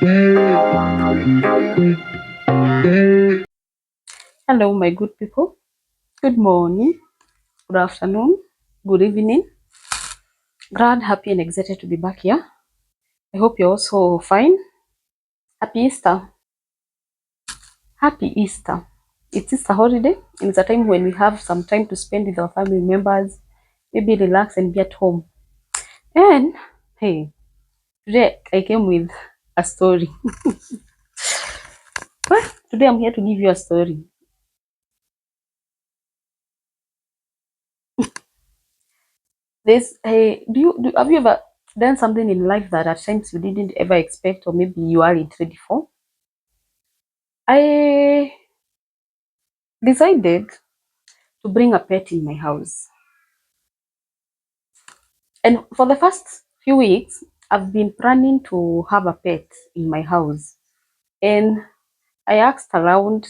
Hello, my good people. Good morning, good afternoon, good evening. Glad, happy, and excited to be back here. I hope you're also fine. Happy Easter. Happy Easter. It's Easter holiday, and it's a time when we have some time to spend with our family members, maybe relax and be at home. And hey, today I came with a story. Well, today I'm here to give you a story. Have you ever done something in life that at times you didn't ever expect, or maybe you aren't ready for? I decided to bring a pet in my house. And for the first few weeks, I've been planning to have a pet in my house. And I asked around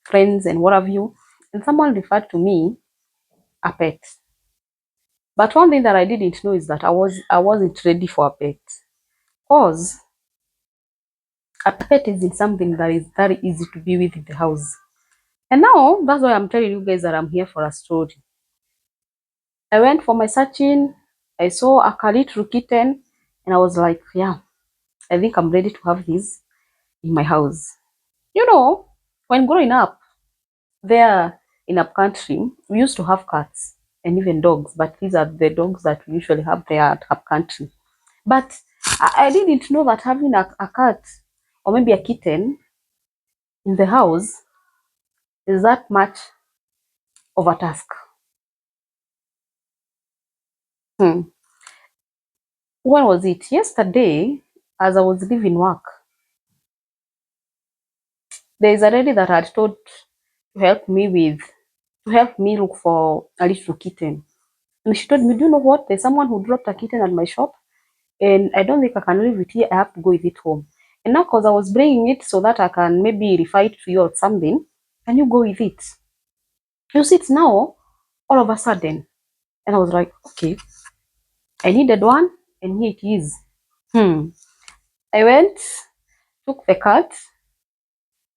friends and what have you, and someone referred to me a pet. But one thing that I didn't know is that I wasn't ready for a pet. Because a pet isn't something that is very easy to be with in the house. And now that's why I'm telling you guys that I'm here for a story. I went for my searching, I saw a little kitten, and I was like, yeah, I think I'm ready to have this in my house. You know, when growing up there in up country, we used to have cats and even dogs, but these are the dogs that we usually have there at up country. But I didn't know that having a cat or maybe a kitten in the house is that much of a task. Hmm. When was it? Yesterday, as I was leaving work, there is a lady that had told to help me look for a little kitten. And she told me, do you know what? There's someone who dropped a kitten at my shop, and I don't think I can leave it here. I have to go with it home. And now, because I was bringing it so that I can maybe refer it to you or something, can you go with it? You see, it's now all of a sudden. And I was like, okay, I needed one, and here it is. Hmm. I went, took the cat.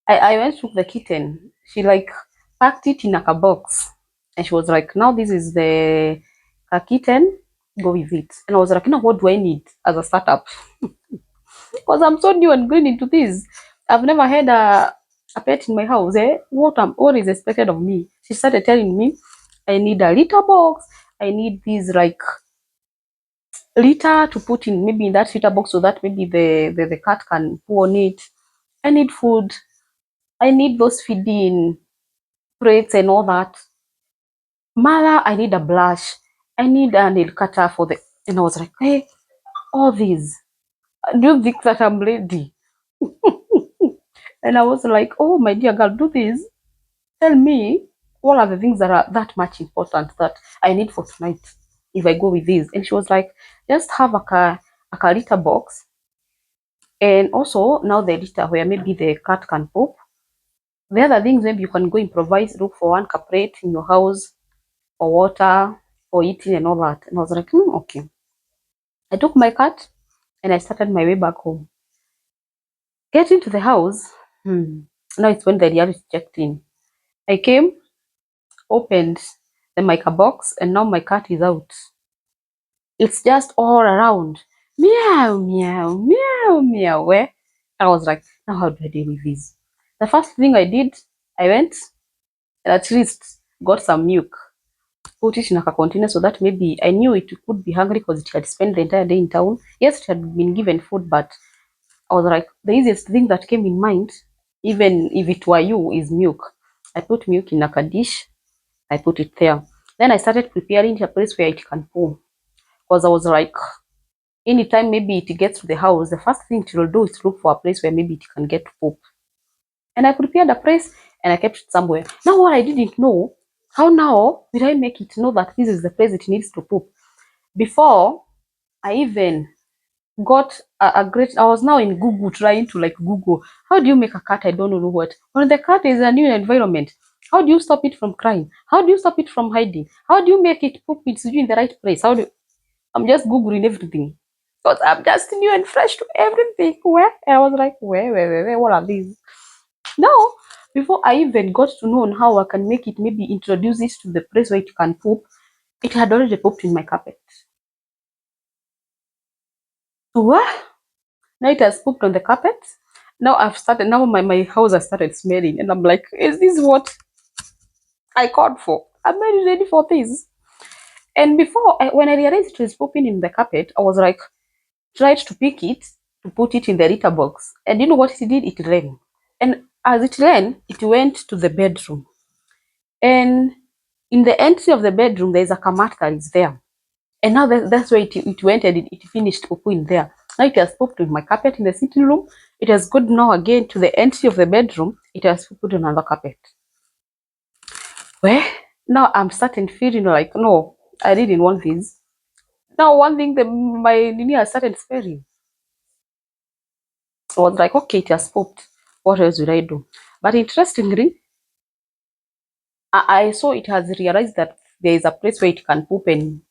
I went took the kitten. She like packed it in a box, and she was like, "Now this is the a kitten. Go with it." And I was like, "Now what do I need as a startup?" Because I'm so new and going into this. I've never had a pet in my house. What is expected of me? She started telling me, "I need a litter box. I need these like litter to put in maybe in that litter box so that maybe the cat can poo on it. I need food. I need those feeding plates and all that. Mother, I need a blush. I need a nail cutter for the." And I was like, hey, all these. Do you think that I'm ready? And I was like, oh, my dear girl, do this. Tell me what are the things that are that much important that I need for tonight if I go with this. And she was like, just have a litter box. And also now the litter where maybe the cat can poop. The other things maybe you can go improvise, look for one plate in your house for water, for eating and all that. And I was like, okay. I took my cat and I started my way back home. Getting to the house, now it's when the reality checked in. I came, opened the mica box, and now my cat is out. It's just all around. Meow, meow, meow, meow. Where? I was like, now how do I deal with this? The first thing I did, I went and at least got some milk, put it in a container so that maybe I knew it could be hungry because it had spent the entire day in town. Yes, it had been given food, but I was like, the easiest thing that came in mind, even if it were you, is milk. I put milk in like a dish, I put it there. Then I started preparing a place where it can poo. Because I was like, anytime maybe it gets to the house, the first thing it will do is look for a place where maybe it can get to poop. And I prepared a place and I kept it somewhere. Now what I didn't know, how now did I make it know that this is the place it needs to poop? Before I even got a great, I was now in Google trying to like Google, how do you make a cat? I don't know what. When the cat is a new environment, how do you stop it from crying? How do you stop it from hiding? How do you make it poop it's in the right place? I'm just Googling everything. Because I'm just new and fresh to everything. Where? And I was like, where, what are these? Now, before I even got to know on how I can make it, maybe introduce it to the place where it can poop, it had already pooped in my carpet. What? Now it has pooped on the carpet. Now my house has started smelling. And I'm like, is this what I called for? I'm not ready for this. And when I realized it was pooping in the carpet, I was like, tried to pick it, to put it in the litter box. And you know what it did? It ran. And as it ran, it went to the bedroom. And in the entry of the bedroom, there's a kamat that is there. And now that's where it went and it finished poo in there. Now it has pooped on my carpet in the sitting room. It has gone now again to the entry of the bedroom. It has put on another carpet. Well, now I'm starting feeling like, no, I didn't want this. Now one thing my nini has started smelling. I was like, okay, it has pooped. What else will I do? But interestingly, I saw it has realized that there is a place where it can poop, and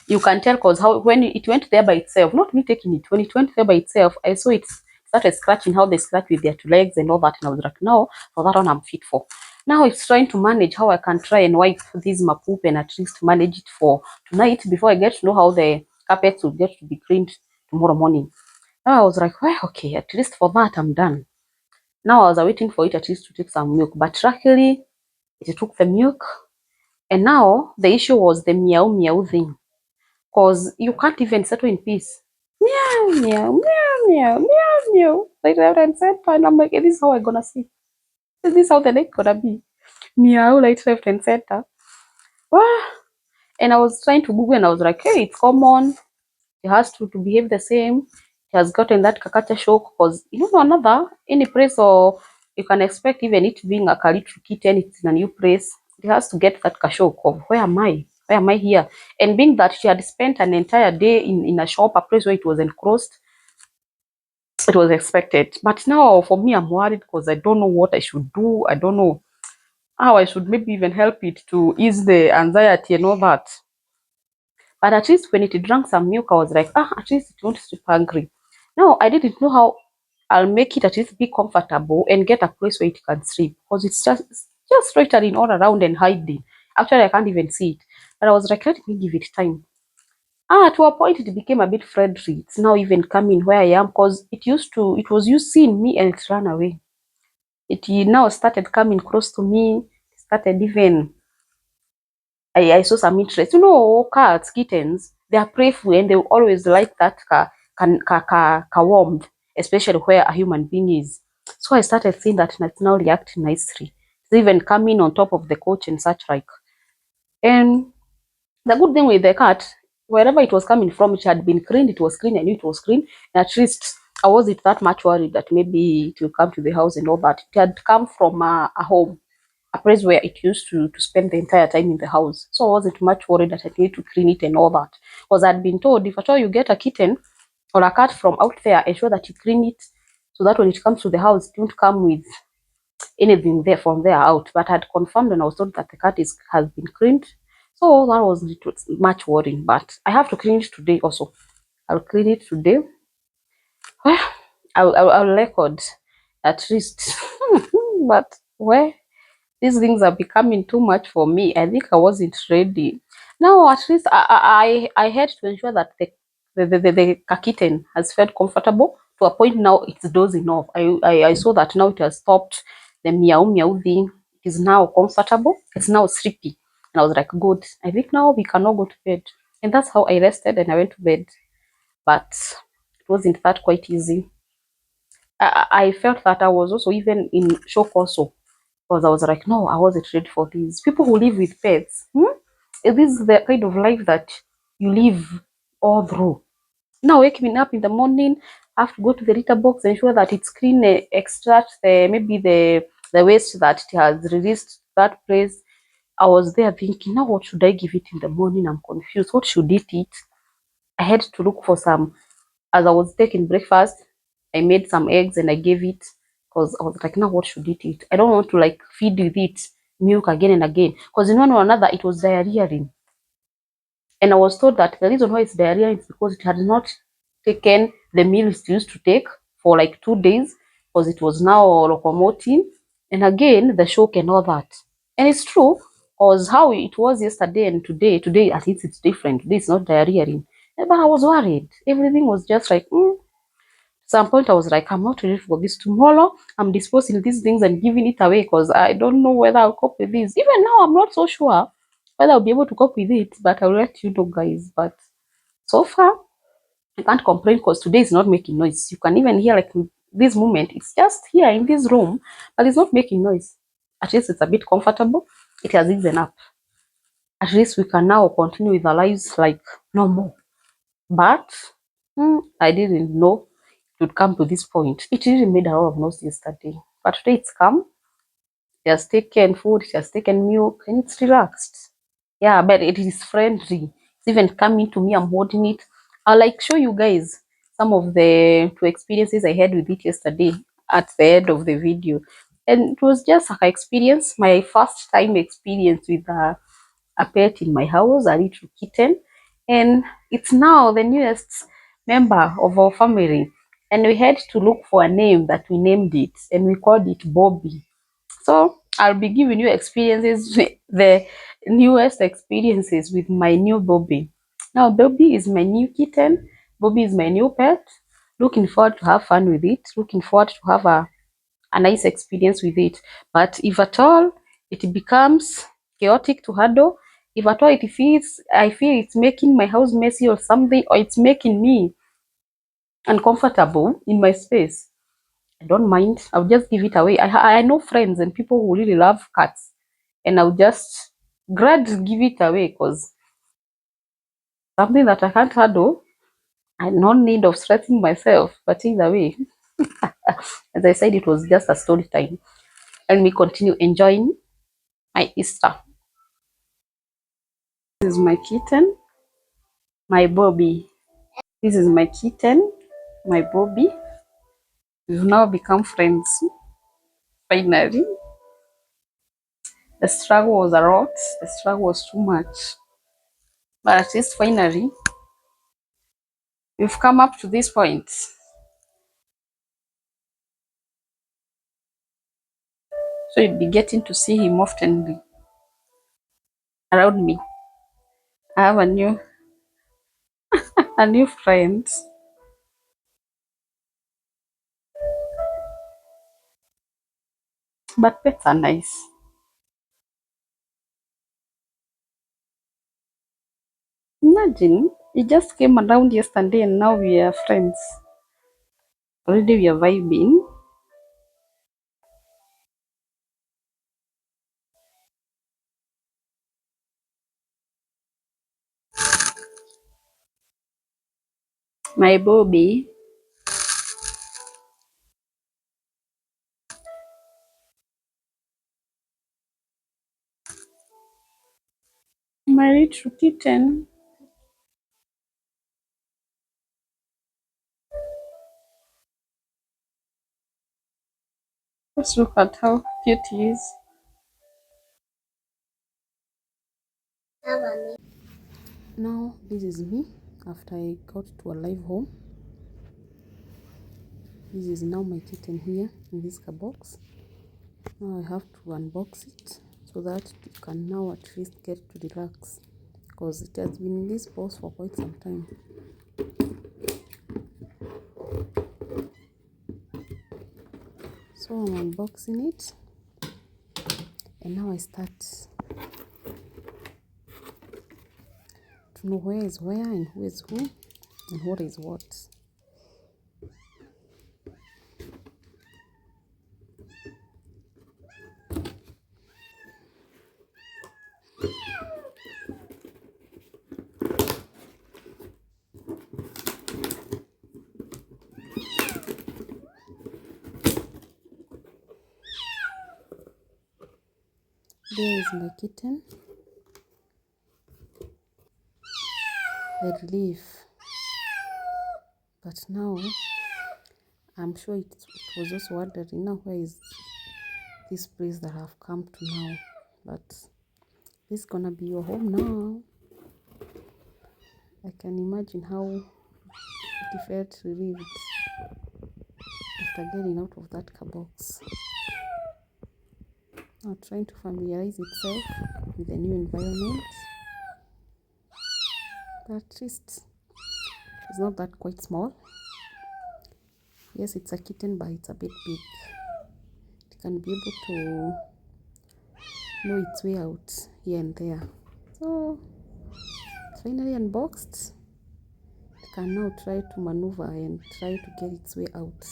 you can tell because how when it went there by itself, not me taking it, when it went there by itself, I saw it started scratching how they scratch with their two legs and all that, and I was like, no, for that one I'm fit for. Now it's trying to manage how I can try and wipe this my poop and at least manage it for tonight before I get to know how the carpets will get to be cleaned tomorrow morning. Now I was like, well, okay, at least for that I'm done. Now I was waiting for it at least to take some milk, but luckily it took the milk. And now the issue was the meow meow thing, because you can't even settle in peace. Meow meow meow meow meow meow. Like left and center, and I'm like, is this how I'm gonna see? Is this how the night gonna be? Meow, like left and center. Wow. And I was trying to Google, and I was like, hey, it's common. It has to behave the same. It has gotten that kakacha shock because you know another any place, or you can expect even it being a little kitten, it's in a new place. It has to get that shock of where am I? Where am I here? And being that she had spent an entire day in a shop, a place where it was enclosed, it was expected. But now for me, I'm worried because I don't know what I should do. I don't know how I should maybe even help it to ease the anxiety and all that. But at least when it drank some milk, I was like, at least it won't sleep hungry. Now I didn't know how I'll make it at least be comfortable and get a place where it can sleep because it's just loitering all around and hiding. Actually, I can't even see it. But I was like, let me give it time. To a point, it became a bit friendly. It's now even coming where I am because it was used seeing me and it ran away. It now started coming close to me, started even I saw some interest. You know, cats, kittens, they are playful and they always like that warmth, especially where a human being is. So I started seeing that it's now reacting nicely. It's even coming on top of the couch and such like. And the good thing with the cat, wherever it was coming from, it had been cleaned, it was clean, I knew it was clean. And at least I wasn't that much worried that maybe it will come to the house and all that. It had come from a home, a place where it used to spend the entire time in the house. So I wasn't much worried that I need to clean it and all that. Because I'd been told if at all you get a kitten or a cat from out there, ensure that you clean it so that when it comes to the house, it won't come with anything there from there out. But I'd confirmed and I was told that the cat has been cleaned. So that wasn't much worrying. But I have to clean it today also. I'll clean it today. Well, I'll record at least. But where these things are becoming too much for me. I think I wasn't ready. Now, at least I had to ensure that the kitten has felt comfortable to a point now it's dozing off. I saw that now it has stopped the meow meow thing. It is now comfortable. It's now sleepy. And I was like, good. I think now we can all go to bed. And that's how I rested and I went to bed. But it wasn't that quite easy. I felt that I was also even in shock also because I was like, no, I wasn't ready for this. People who live with pets, is this the kind of life that you live all through? Now, waking up in the morning, I have to go to the litter box, ensure that it's clean, extract maybe the waste that it has released that place. I was there thinking, now what should I give it in the morning? I'm confused. What should it eat? I had to look for some. As I was taking breakfast, I made some eggs and I gave it because I was like, now what should it eat? I don't want to like feed with it milk again and again because in one or another it was diarrheaing. And I was told that the reason why it's diarrhea is because it had not taken the meal it used to take for like 2 days because it was now locomoting, and again the shock and all that. And it's true because how it was yesterday and today at least it's different. Today it's not diarrhea. But I was worried. Everything was just like, some point I was like, I'm not ready for this. Tomorrow I'm disposing these things and giving it away because I don't know whether I'll cope with this. Even now I'm not so sure whether I'll be able to cope with it, but I'll let you know, guys. But so far I can't complain because today is not making noise. You can even hear like this moment. It's just here in this room, but it's not making noise. At least it's a bit comfortable. It has eaten up. At least we can now continue with our lives like normal. But I didn't know it would come to this point. It really made a lot of noise yesterday. But today it's come. It has taken food, it has taken milk, and it's relaxed. Yeah, but it is friendly. It's even coming to me. I'm holding it. I'll like show you guys some of the two experiences I had with it yesterday at the end of the video. And it was just an experience, my first time experience with a pet in my house, a little kitten. And it's now the newest member of our family. And we had to look for a name that we named it, and we called it Bobby. So I'll be giving you experiences, the newest experiences with my new Bobby. Now, Bobby is my new kitten. Bobby is my new pet. Looking forward to have fun with it. Looking forward to have a nice experience with it. But if at all it becomes chaotic to handle, if at all I feel it's making my house messy or something, or it's making me uncomfortable in my space, I don't mind. I'll just give it away. I know friends and people who really love cats, and I'll just glad to give it away because something that I can't handle. I'm no need of stressing myself. But either way, as I said, it was just a story time, and we continue enjoying my Easter. This is my kitten, my Bobby. This is my kitten, my Bobby. We've now become friends. Finally, the struggle was a lot. The struggle was too much, but at least finally we've come up to this point. So you'll be getting to see him often around me. I have a new friend. But pets are nice. Imagine he just came around yesterday and now we are friends. Already we are vibing. My Bobby. My little kitten. Just look at how cute he is. Now this is me after I got to a live home. This is now my kitten here in this box. Now I have to unbox it so that you can now at least get to relax because it has been in this box for quite some time. So I'm unboxing it and now I start to know where is where and who is who and what is what. There is my kitten, the relief. But now I'm sure it was also wondering now where is this place that I've come to now. But this is gonna be your home now. I can imagine how Kitty felt relieved after getting out of that box. Now trying to familiarize itself with the new environment. But at least it's not that quite small. Yes, it's a kitten, but it's a bit big. It can be able to know its way out here and there. So finally unboxed. It can now try to maneuver and try to get its way out.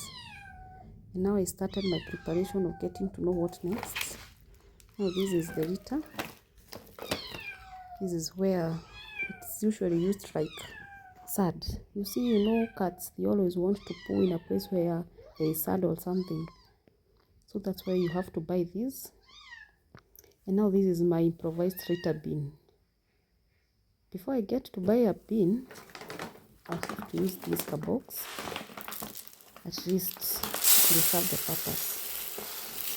And now I started my preparation of getting to know what next. Now this is the litter. This is where it's usually used like sad. You see, cats, they always want to poo in a place where there is sad or something. So that's why you have to buy these. And now this is my improvised litter bin. Before I get to buy a bin, I have to use this box at least to serve the purpose.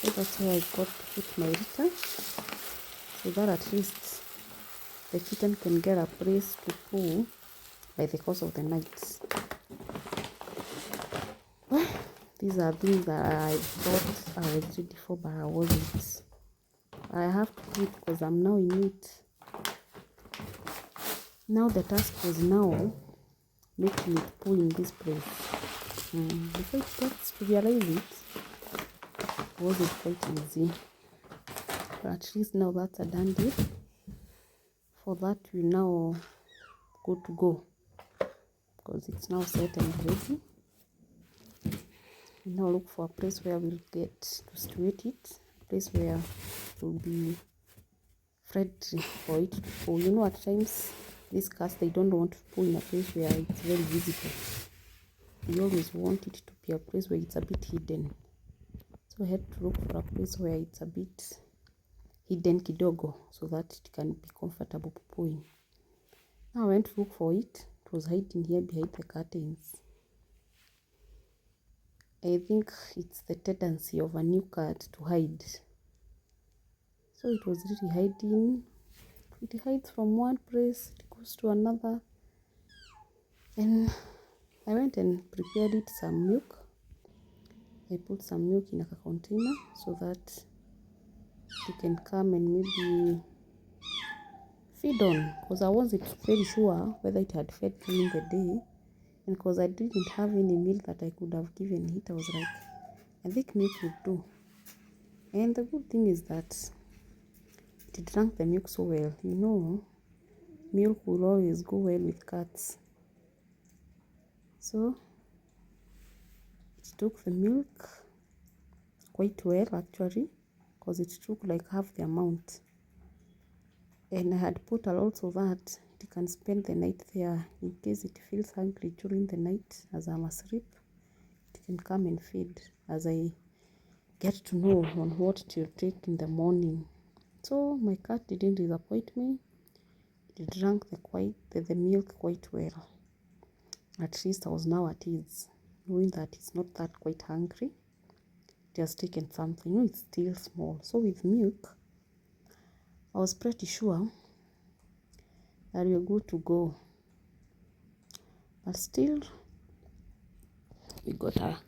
So that's where I got to put my litter, so that at least the kitten can get a place to poo by the course of the night. Well, these are things that I thought I was ready for, but I wasn't. I have to do it because I'm now in it. Now the task was now making it poo in this place. Before it gets to realize it wasn't quite easy. But at least now that's a done deal. For that, we now good to go because it's now set and ready. We now look for a place where we'll get to situate it, a place where it will be friendly for it to poo. At times these cats, they don't want to poo in a place where it's very visible. They always want it to be a place where it's a bit hidden. So I had to look for a place where it's a bit hidden kidogo, so that it can be comfortable pooing. Now I went to look for it. It was hiding here behind the curtains. I think it's the tendency of a new cat to hide. So it was really hiding. It hides from one place, it goes to another. And I went and prepared it some milk. I put some milk in a container so that they can come and maybe feed on, because I wasn't very sure whether it had fed during the day, and because I didn't have any milk that I could have given it, I was like, I think milk would do. And the good thing is that it drank the milk so well. Milk will always go well with cats. So it took the milk quite well actually, because it took like half the amount. And I had put also that it can spend the night there in case it feels hungry during the night as I'm asleep. It can come and feed as I get to know on what to take in the morning. So my cat didn't disappoint me. It drank the milk quite well. At least I was now at ease, knowing that it's not that quite hungry. It has taken something. It's still small. So with milk, I was pretty sure that we're good to go. But still, we got a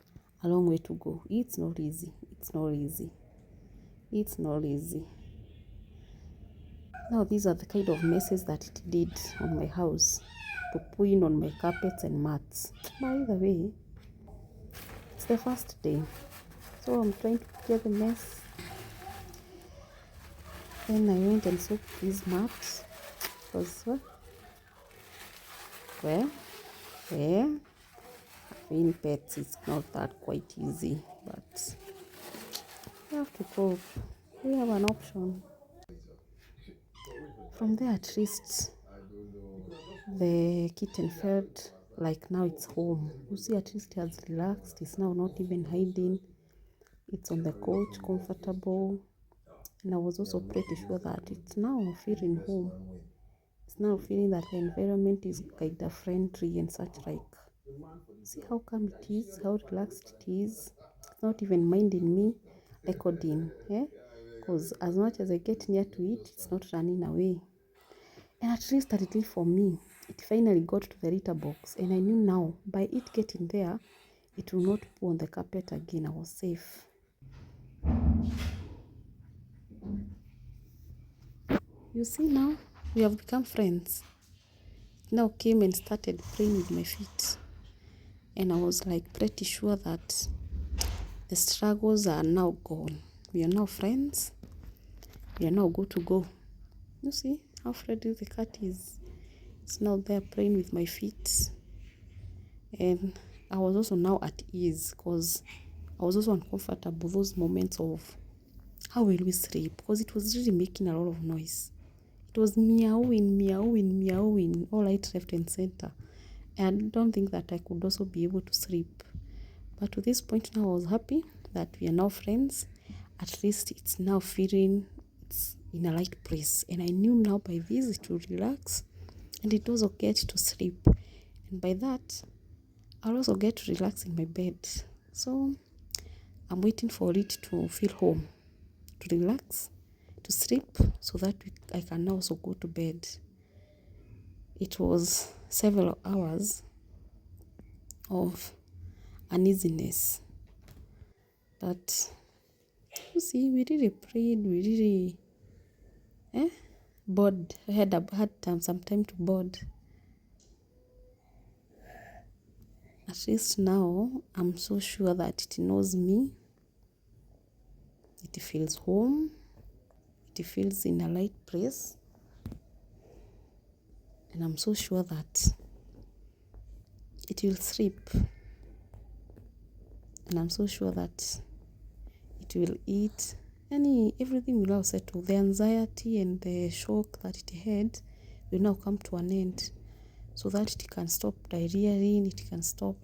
long way to go. It's not easy. It's not easy. It's not easy. Now these are the kind of messes that it did on my house, to put in on my carpets and mats. By the way, it's the first day, so I'm trying to clear the mess. Then I went and soaked these mats because having pets is not that quite easy, but we have to cope. We have an option. From there, at least the kitten felt like now it's home. You see, at least it has relaxed. It's now not even hiding. It's on the couch, comfortable. And I was also pretty sure that it's now feeling home. It's now feeling that the environment is kind of friendly and such like. See how calm it is, how relaxed it is. It's not even minding me echoing, because as much as I get near to it, it's not running away. And at least that it is for me. it finally got to the litter box, and I knew now by it getting there, it will not poo on the carpet again. I was safe. You see, now we have become friends. Now came and started playing with my feet, and I was like pretty sure that the struggles are now gone. We are now friends. We are now good to go. You see how Freddy the cat is. It's now there playing with my feet, and I was also now at ease because I was also uncomfortable those moments of how will we sleep, because it was really making a lot of noise. It was meowing, meowing, meowing, all right, left and center. And I don't think that I could also be able to sleep. But to this point now, I was happy that we are now friends. At least it's now feeling it's in a light place. And I knew now by this it will relax and it also get to sleep. And by that, I'll also get to relax in my bed. So I'm waiting for it to feel home, to relax, to sleep, so that I can also go to bed. It was several hours of uneasiness, but you see, we really prayed, we really bored. I had some time to board. At least now I'm so sure that it knows me. It feels home. It feels in a light place. And I'm so sure that it will sleep. And I'm so sure that it will eat. Everything will now settle. The anxiety and the shock that it had will now come to an end, so that it can stop diarrheaing, it can stop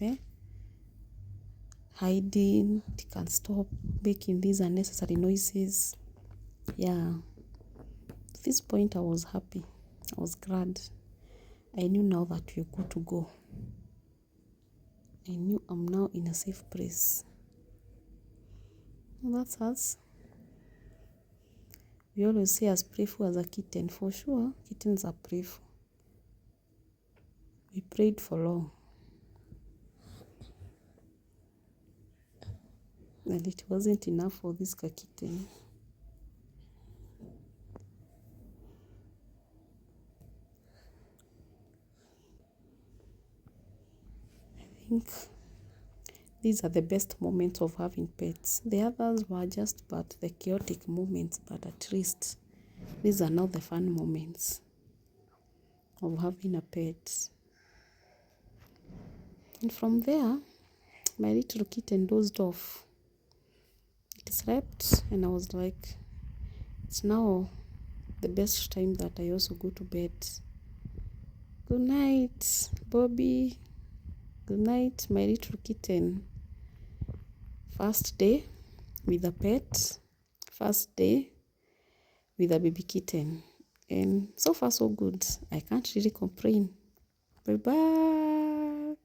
hiding, it can stop making these unnecessary noises. Yeah. At this point, I was happy. I was glad. I knew now that we're good to go. I knew I'm now in a safe place. Well, that's us. We always say as playful as a kitten. For sure, kittens are playful. We prayed for long. And it wasn't enough for this kitten. I think these are the best moments of having pets. The others were just but the chaotic moments, but at least these are now the fun moments of having a pet. And from there, my little kitten dozed off. It slept, and I was like, it's now the best time that I also go to bed. Good night, Bobby. Good night, my little kitten. First day with a pet. First day with a baby kitten. And so far so good. I can't really complain. Bye-bye.